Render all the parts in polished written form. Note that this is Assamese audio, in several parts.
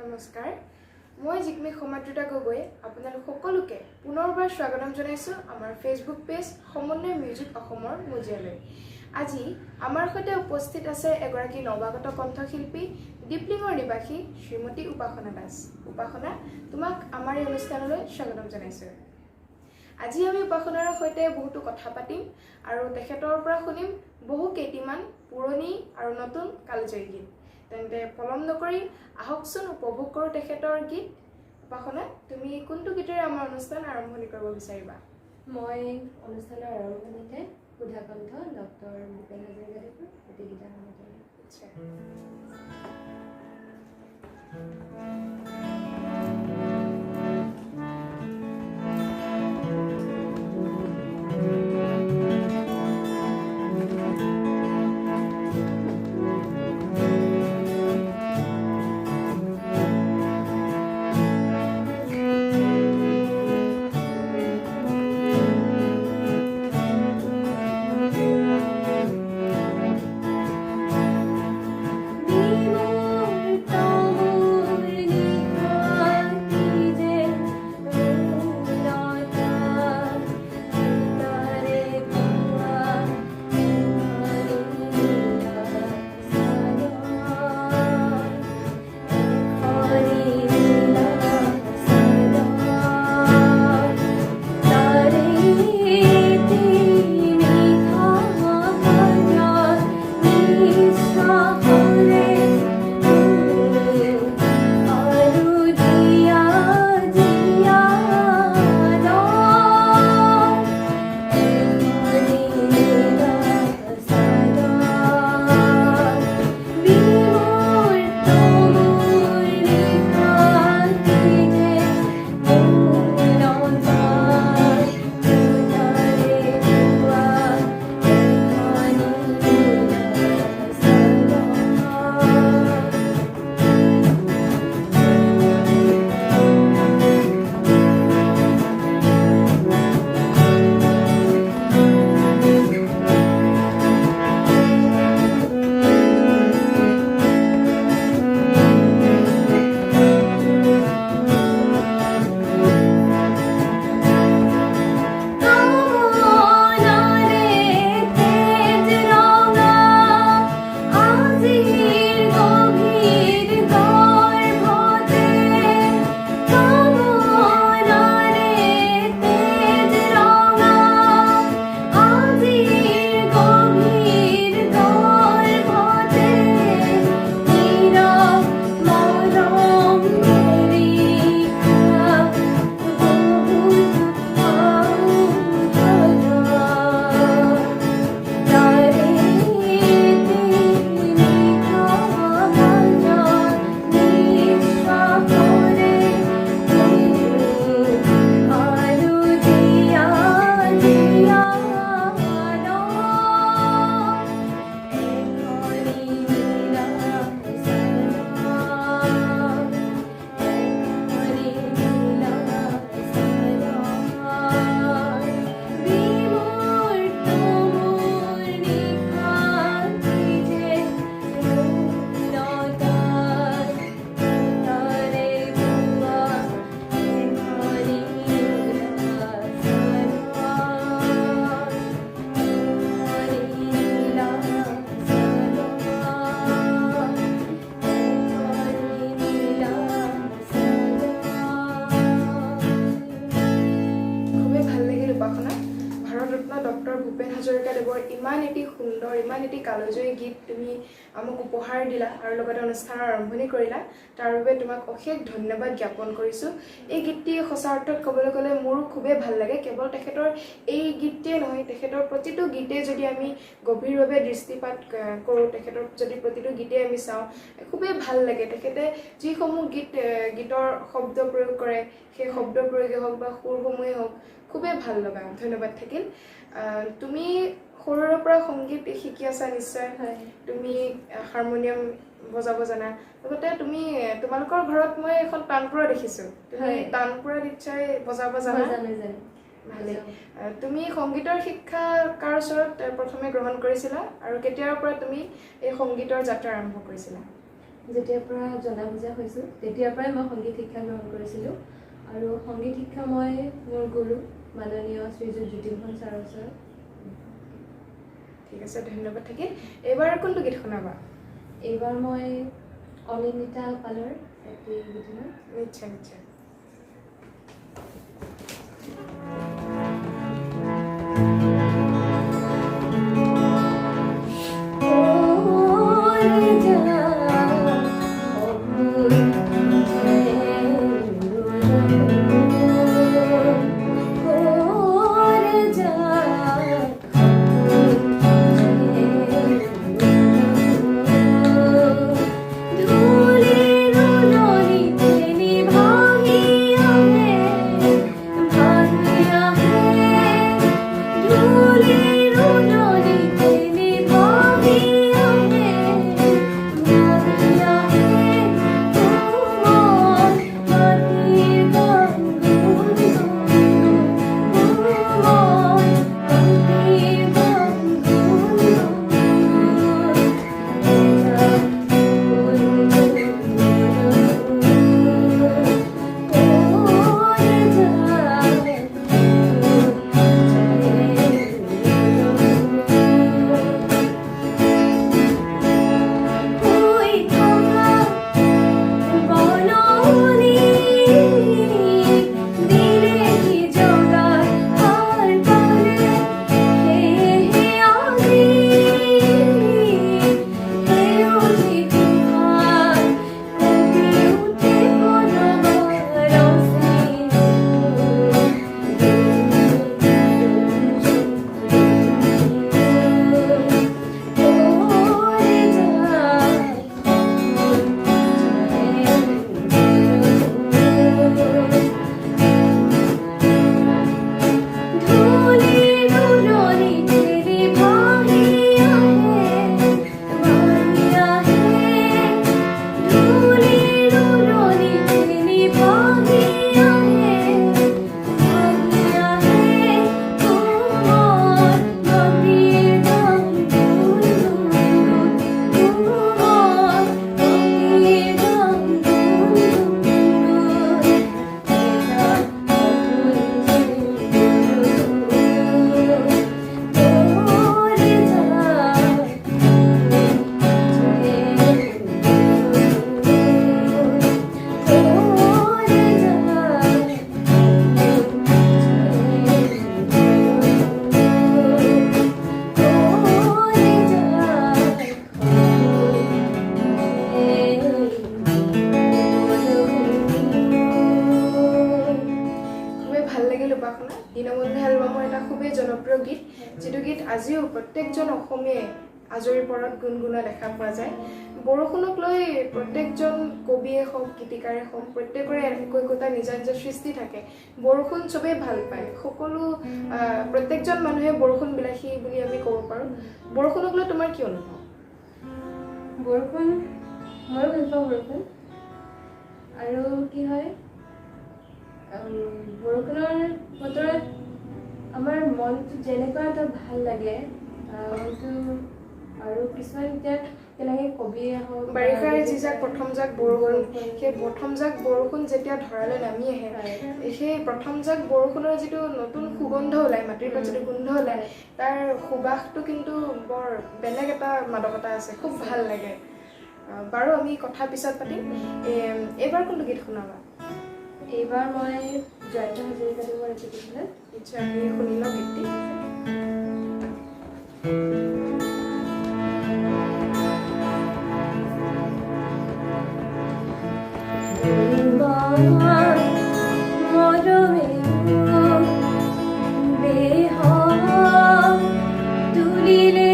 নমস্কাৰ মই জিকমি সমাদ্ৰিতা গগৈ আপোনালোক সকলোকে পুনৰবাৰ স্বাগতম জনাইছো আমাৰ ফেচবুক পেজ সমন্বয় মিউজিক অসমৰ মজিয়ালৈ আজি আমাৰ সৈতে উপস্থিত আছে এগৰাকী নৱাগত কণ্ঠশিল্পী ডিপ্লিঙৰ নিবাসী শ্ৰীমতী উপাসনা দাস উপাসনা তোমাক আমাৰ এই অনুষ্ঠানলৈ স্বাগতম জনাইছো আজি আমি উপাসনাৰ সৈতে বহুতো কথা পাতিম আৰু তেখেতৰ পৰা শুনিম বহু কেইটিমান পুৰণি আৰু নতুন কালজয়ী গীত তেন্তে পলম নকৰি আহকচোন উপভোগ কৰোঁ তেখেতৰ গীত উপাসনা তুমি কোনটো গীতেৰে আমাৰ অনুষ্ঠান আৰম্ভণি কৰিব বিচাৰিবা মই অনুষ্ঠানৰ আৰম্ভণিতে সুধা কণ্ঠ ডক্টৰ ভূপেন হাজৰিকাদেৱৰ এটি গীত আৰম্ভ কৰিম ভূপেন হাজৰিকাদেৱৰ ইমান এটি সুন্দৰ ইমান এটি কালজয়ী গীত তুমি আমাক উপহাৰ দিলা আৰু লগতে অনুষ্ঠানৰ আৰম্ভণি কৰিলা তাৰ বাবে তোমাক অশেষ ধন্যবাদ জ্ঞাপন কৰিছোঁ এই গীতটি সঁচা অৰ্থত ক'বলৈ গ'লে মোৰো খুবেই ভাল লাগে কেৱল তেখেতৰ এই গীতটিয়ে নহয় তেখেতৰ প্ৰতিটো গীতে যদি আমি গভীৰভাৱে দৃষ্টিপাত কৰোঁ তেখেতৰ যদি প্ৰতিটো গীতে আমি চাওঁ খুবেই ভাল লাগে তেখেতে যিসমূহ গীতৰ শব্দ প্ৰয়োগ কৰে সেই শব্দ প্ৰয়োগে হওক বা সুৰসমূহেই হওক খুবেই ভাল লগা ধন্যবাদ থাকিল তুমি সৰুৰে পৰা সংগীত শিকি আছা নিশ্চয় তুমি হাৰমনিয়াম বজাব জানা লগতে তুমি তোমালোকৰ ঘৰত মই এখন তানপুৰা দেখিছো তুমি তানপুৰা নিশ্চয় বজাব জানা ভালে তুমি সংগীতৰ শিক্ষা কাৰ ওচৰত প্ৰথমে গ্ৰহণ কৰিছিলা আৰু কেতিয়াৰ পৰা তুমি এই সংগীতৰ যাত্ৰা আৰম্ভ কৰিছিলা যেতিয়াৰ পৰা জনা বুজা হৈছোঁ তেতিয়াৰ পৰাই মই সংগীত শিক্ষা গ্ৰহণ কৰিছিলোঁ আৰু সংগীত শিক্ষা মই মোৰ গুৰু মাননীয় শ্ৰীযুত জ্যোতিমোহন ছাৰৰ ওচৰত। ঠিক আছে, ধন্যবাদ থাকিল। এইবাৰ কোনটো গীত শুনাবা? এইবাৰ মই অনিন্দিতা পালৰ এটি গীত শুনাম। নিশ্চয় নিশ্চয়। দীনবন্ধু এলবামৰ এটা খুবেই জনপ্ৰিয় গীত, যিটো গীত আজিও প্ৰত্যেকজন অসমীয়াই আজৰি পৰত গুণগুণা দেখা পোৱা যায়। বৰষুণক লৈ প্ৰত্যেকজন কবিয়ে হওক গীতিকাৰে হওক প্ৰত্যেকৰে একোটা নিজা নিজা সৃষ্টি থাকে। বৰষুণ চবেই ভাল পায়, সকলো প্ৰত্যেকজন মানুহে বৰষুণ বিলাসী বুলি আমি ক'ব পাৰোঁ। বৰষুণক লৈ তোমাৰ কি অনুভৱ? বৰষুণ ময়ো ভাল পাওঁ বৰষুণ। আৰু কি হয়, বৰষুণৰ বতৰত আমাৰ মনটো যেনেকুৱা এটা ভাল লাগে, হয়তো আৰু কিছুমান এতিয়া কেনেকৈ কবিয়ে হওক বাৰিষাৰ যিজাক প্ৰথম জাক বৰষুণ, সেই প্ৰথম জাক বৰষুণ যেতিয়া ধৰালৈ নামি আহে, সেই প্ৰথম জাক বৰষুণৰ যিটো নতুন সুগন্ধ ওলায়, মাটিৰ পৰা যিটো গোন্ধ ওলায়, তাৰ সুবাসটো কিন্তু বৰ বেলেগ এটা মাদকতা আছে, খুব ভাল লাগে। বাৰু আমি কথা পিছত পাতিম। এইবাৰ কোনটো গীত শুনাবা? এইবাৰ মই জয়ন্ত হাজৰিকাদেৱৰ এটি গীত শুনাম। নিশ্চয়, আমি শুনি লওঁ গীতটি। তুলিলে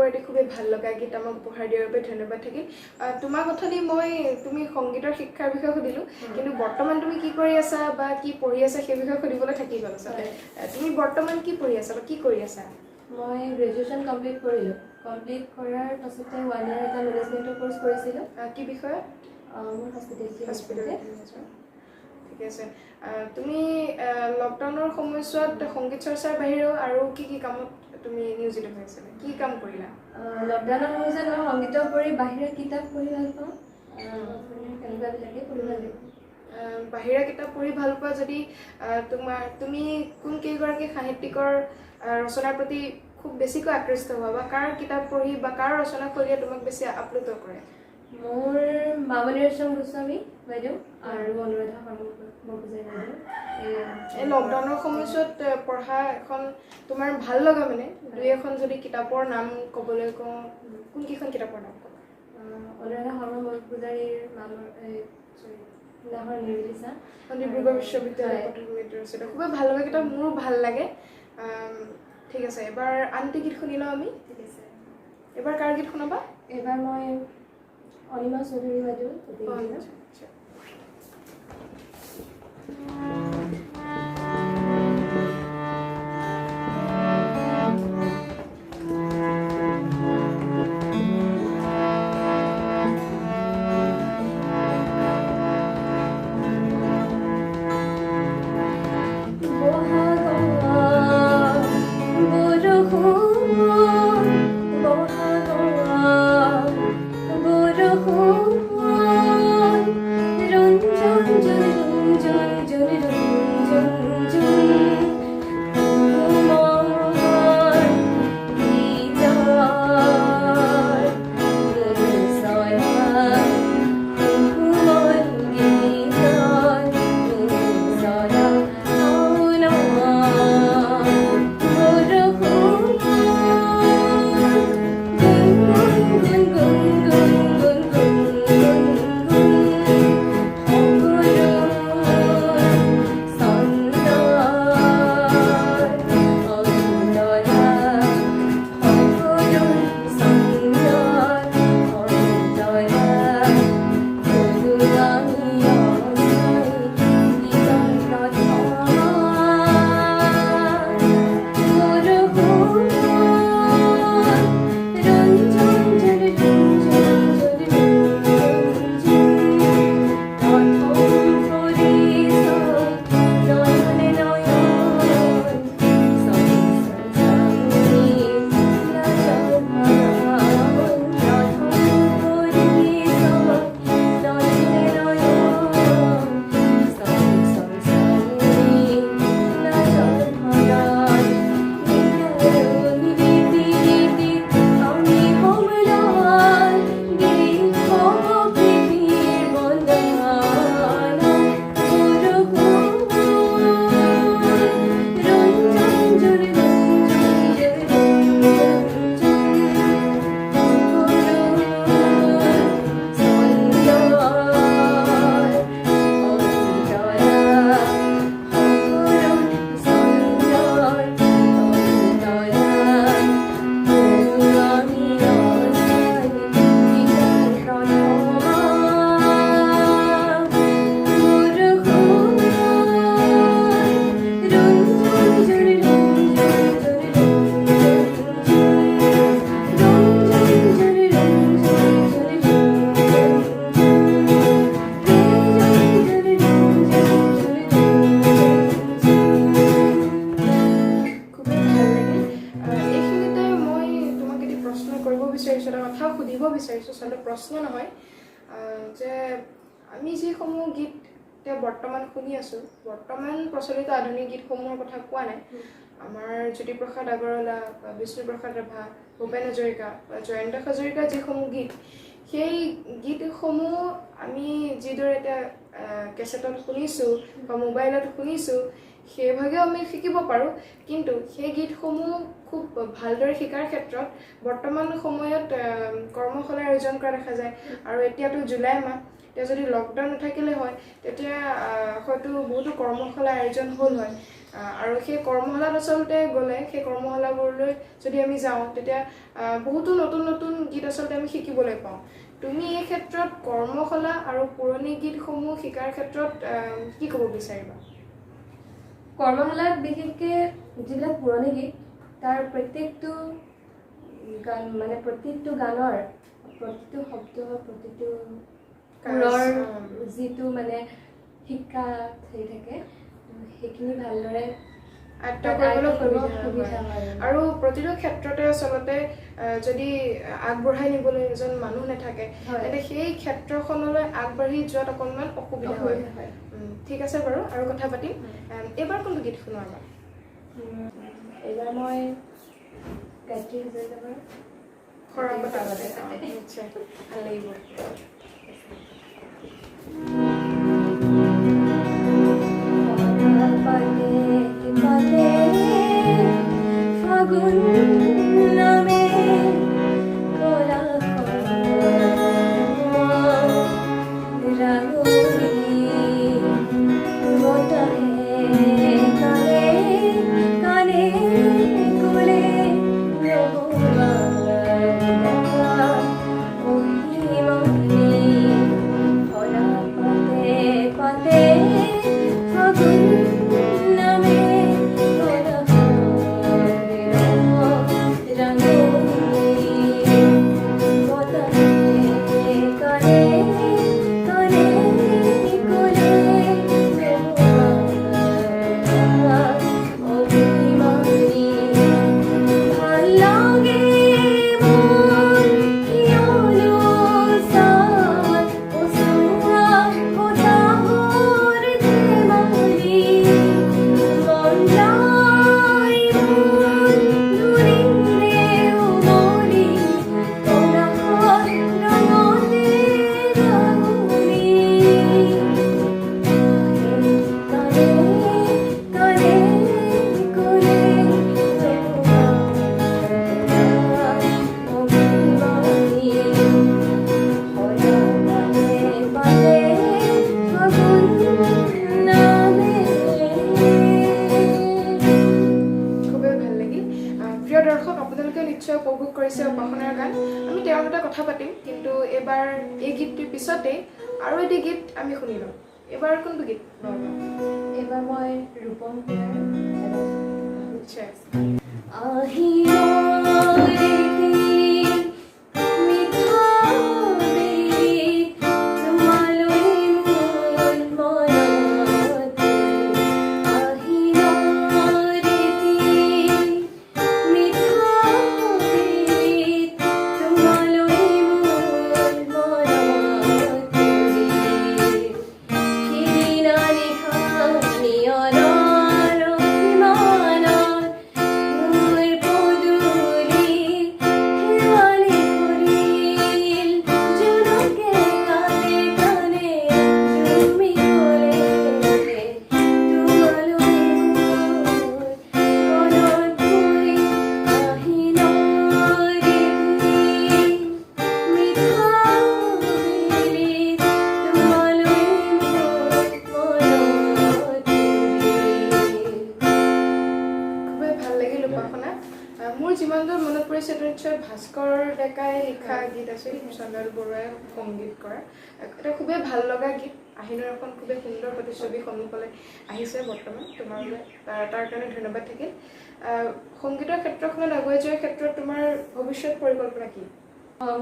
খবৰ এটি খুবেই ভাল লগা গীত আমাক উপহাৰ দিয়াৰ বাবে ধন্যবাদ থাকিল তোমাক অথনি মই তুমি সংগীতৰ শিক্ষাৰ বিষয়ে সুধিলোঁ কিন্তু বৰ্তমান তুমি কি কৰি আছা বা কি পঢ়ি আছা সেই বিষয়ে সুধিবলৈ থাকি গ'ল আচলতে তুমি বৰ্তমান কি পঢ়ি আছা বা কি কৰি আছা মই গ্ৰেজুৱেশ্যন কমপ্লিট কৰিলোঁ কমপ্লিট কৰাৰ পাছতে 1 year এটা মেনেজমেণ্টৰ কোৰ্চ কৰিছিলোঁ কি বিষয়ে মোৰ হস্পিটেলিটি ঠিকে আছে তুমি লকডাউনৰ সময়ছোৱাত সংগীত চৰ্চাৰ বাহিৰেও আৰু কি কি কামত তুমি নিয়োজিত হৈ আছিলা কি কাম কৰিলা লকডাউনৰ সময়ত মই সংগীতৰ উপৰি বাহিৰা কিতাপ পঢ়ি ভাল পাওঁ তেনেকুৱাবিলাকে পঢ়ি ভাল লাগে বাহিৰা কিতাপ পঢ়ি ভাল পোৱা যদি তুমি কোন কেইগৰাকী সাহিত্যিকৰ ৰচনাৰ প্ৰতি খুব বেছিকৈ আকৃষ্ট হোৱা বা কাৰ কিতাপ পঢ়ি বা কাৰ ৰচনাশৈলীয়ে তোমাক বেছি আপ্লুত কৰে মোৰ মামণি ৰয়ছম গোস্বামী বাইদেউ আৰু অনুৰাধা বৰপূজাৰী বাইদেউ এই লকডাউনৰ সময়ছোৱাত পঢ়া এখন তোমাৰ ভাল লগা মানে দুই এখন যদি কিতাপৰ নাম ক'বলৈ কওঁ কোনকেইখন কিতাপৰ নাম ক'বা অনুৰাধা বৰপূজাৰীৰ নাহৰ নিৰিলিছা ডিব্ৰুগড় বিশ্ববিদ্যালয় পটভূমিত ৰচিত খুবেই ভাল লগা কিতাপ মোৰো ভাল লাগে ঠিক আছে এবাৰ আনটি গীত শুনি লওঁ আমি ঠিক আছে এবাৰ কাৰ গীত শুনাবা এইবাৰ মই অনিমা চৌধুৰী বাইদেউ প্ৰশ্ন নহয় যে আমি যিসমূহ গীত এতিয়া বৰ্তমান শুনি আছোঁ বৰ্তমান প্ৰচলিত আধুনিক গীতসমূহৰ কথা কোৱা নাই আমাৰ জ্যোতিপ্ৰসাদ আগৰৱালা বা বিষ্ণুপ্ৰসাদ ৰাভা ভূপেন হাজৰিকা বা জয়ন্ত হাজৰিকাৰ যিসমূহ গীত সেই গীতসমূহ আমি যিদৰে এতিয়া কেছেটত শুনিছোঁ বা মোবাইলত শুনিছোঁ সেইভাগেও আমি শিকিব পাৰোঁ কিন্তু সেই গীতসমূহ খুব ভালদৰে শিকাৰ ক্ষেত্ৰত বৰ্তমান সময়ত কৰ্মশালাৰ আয়োজন কৰা দেখা যায় আৰু এতিয়াতো জুলাই মাহ এতিয়া যদি লকডাউন নাথাকিলে হয় তেতিয়া হয়তো বহুতো কৰ্মশালাৰ আয়োজন হ'ল হয় আৰু সেই কৰ্মশালাত আচলতে গ'লে সেই কৰ্মশালাবোৰলৈ যদি আমি যাওঁ তেতিয়া বহুতো নতুন নতুন গীত আচলতে আমি শিকিবলৈ পাওঁ তুমি এই ক্ষেত্ৰত কৰ্মশালা আৰু পুৰণি গীতসমূহ শিকাৰ ক্ষেত্ৰত কি ক'ব বিচাৰিবা কৰ্মশালাত বিশেষকৈ যিবিলাক পুৰণি গীত তাৰ প্ৰত্যেকটো গান মানে প্ৰত্যেকটো গানৰ প্ৰতিটো শব্দ প্ৰতিটো সুৰৰ যিটো মানে শিক্ষা হেৰি থাকে সেইখিনি ভালদৰে আয়ত্ত কৰিবলৈ সুবিধা হয় আৰু প্ৰতিটো ক্ষেত্ৰতে আচলতে যদি আগবঢ়াই নিবলৈ এজন মানুহ নাথাকে তেন্তে সেই ক্ষেত্ৰখনলৈ আগবাঢ়ি যোৱাত অকণমান অসুবিধা হয় ঠিক আছে বাৰু আৰু কথা পাতিম এইবাৰ কোনটো গীত শুনোৱা এইবাৰ মই গায়ত্ৰী হাজৰিকাৰ খৰাং নিশ্চয় ভাল লাগিব ফাগুন নামে কলা উপভোগ কৰিছে উপাসনাৰ গান আমি তেওঁৰ লগত কথা পাতিম কিন্তু এবাৰ এই গীতটোৰ পিছতে আৰু এটি গীত আমি শুনি লওঁ এবাৰ কোনটো গীত এবাৰ মই ৰূপম নিশ্চয় ভাস্কৰ ডেকাই লিখা গীত আছিল চন্দন বৰুৱাই সংগীত কৰা এটা খুবেই ভাল লগা গীত আহিনৰ এখন খুবেই সুন্দৰ প্ৰতিচ্ছবি সন্মুখলৈ আহিছে বৰ্তমান তোমালৈ তাৰ কাৰণে ধন্যবাদ থাকিল সংগীতৰ ক্ষেত্ৰখনত আগুৱাই যোৱাৰ ক্ষেত্ৰত তোমাৰ ভৱিষ্যত পৰিকল্পনা কি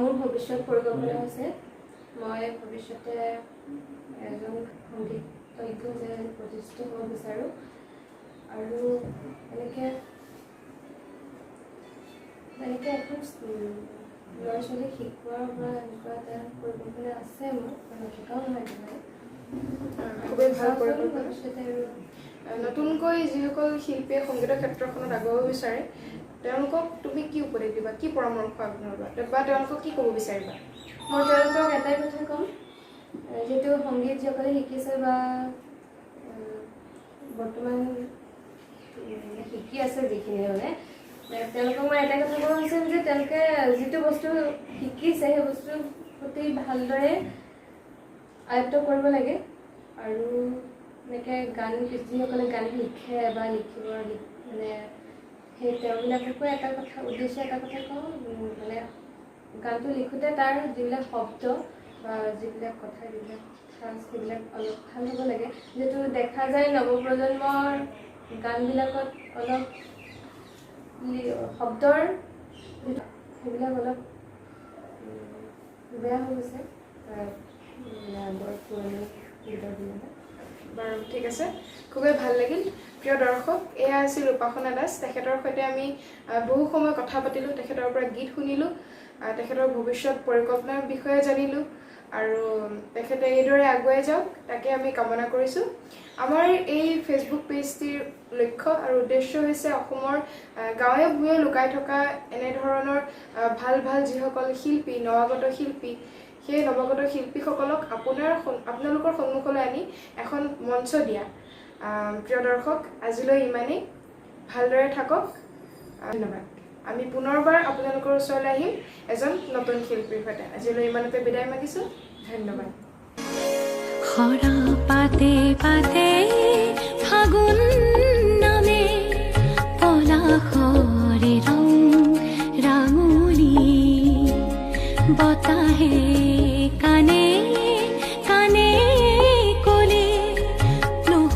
মোৰ ভৱিষ্যত পৰিকল্পনা আছে মই ভৱিষ্যতে এজন সংগীতজ্ঞ যে প্ৰতিষ্ঠিত হ'ব বিচাৰোঁ আৰু এনেকৈ এখন ল'ৰা ছোৱালীক শিকোৱাৰ পৰা এনেকুৱা এটা পৰিকল্পনা আছে মোৰ নথকাও নহয় খুবেই ভাল পৰিকল্পনা নতুনকৈ যিসকল শিল্পীয়ে সংগীতৰ ক্ষেত্ৰখনত আগুৱাব বিচাৰে তেওঁলোকক তুমি কি উপদেশ দিবা কি পৰামৰ্শ আগবঢ়াবা বা তেওঁলোকক কি ক'ব বিচাৰিবা মই তেওঁলোকক এটাই কথা ক'ম যিটো সংগীত যিসকলে শিকিছে বা বৰ্তমান শিকি আছে যিখিনি মানে তেওঁলোকক মই এটাই কথা ক'ব বিচাৰিম যে তেওঁলোকে যিটো বস্তু শিকিছে সেই বস্তুৰ প্ৰতি ভালদৰে আয়ত্ব কৰিব লাগে আৰু এনেকৈ গান যিসকলে গান লিখে বা লিখিব মানে সেই তেওঁবিলাককো এটা কথা উদ্দেশ্যে এটা কথা কওঁ, মানে গানটো লিখোঁতে তাৰ যিবিলাক শব্দ বা যিবিলাক কথা যিবিলাক ঠাঁচ সেইবিলাক অলপ ভাল হ'ব লাগে। যিহেতু দেখা যায় নৱপ্ৰজন্মৰ গানবিলাকত অলপ শব্দৰ সেইবিলাক অলপ বেয়া হৈ গৈছে বৰ পুৰণি গীতৰ দিনত। বাৰু ঠিক আছে, খুবেই ভাল লাগিল। প্ৰিয় দৰ্শক, এয়া আছিল উপাসনা দাস। তেখেতৰ সৈতে আমি বহু সময় কথা পাতিলোঁ, তেখেতৰ পৰা গীত শুনিলোঁ, তেখেতৰ ভৱিষ্যত পৰিকল্পনাৰ বিষয়ে জানিলোঁ আৰু তেখেতে এইদৰে আগুৱাই যাওক তাকে আমি কামনা কৰিছোঁ। আমাৰ এই ফেচবুক পেজটিৰ লক্ষ্য আৰু উদ্দেশ্য হৈছে অসমৰ গাঁৱে ভূঞে লুকাই থকা এনেধৰণৰ ভাল ভাল যিসকল শিল্পী, নৱাগত শিল্পী, সেই নৱাগত শিল্পীসকলক আপোনালোকৰ সন্মুখলৈ আনি এখন মঞ্চ দিয়া। প্ৰিয় দৰ্শক, আজিলৈ ইমানেই। ভালদৰে থাকক। ধন্যবাদ। আমি পুনৰবাৰ আপোনালোকৰ ওচৰলৈ আহিম এজন নতুন শিল্পীৰ সৈতে। আজিলৈ ইমানতে বিদায় মাগিছোঁ। ধন্যবাদ। হৰা পাতে পাতে ফাগুন নামে পলাশৰে ৰং ৰাঙলী বতাহে